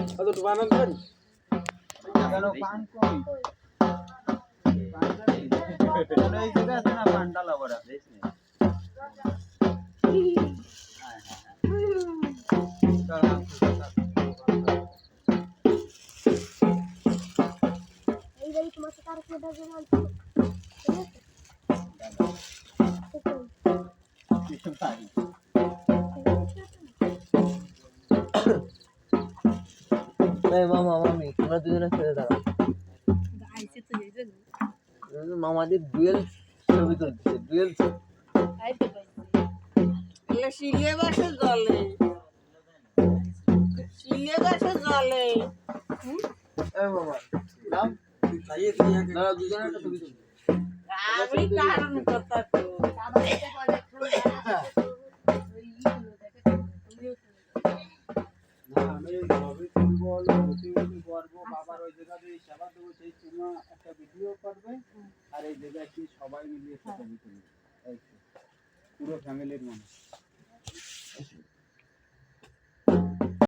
তো বানাবেন কেন পান কই কেন এই জায়গা আছে না পান ডালা বড় দেশ নেই এই বাড়ি তোমার সাথে আর কেউ যাবে না এই মামা মামি তোমরা দুজনে খেলে দাঁড়াও আইছে তো এই জন্য মামাদের ডুয়েল ছবি তুলছে ডুয়েল আইতে পাইছে এলে শিলে বাসে জলে শিলে বাসে জলে এই মামা নাম না দুজনে একটা ছবি তুলছে আমি কারণ কথা তো বাবার ওই জায়গায় সেবা দেবো সেই সময় একটা ভিডিও করবে আর এই জায়গায় কি সবাই মিলিয়ে ছবি তুলবে পুরো ফ্যামিলির মানুষ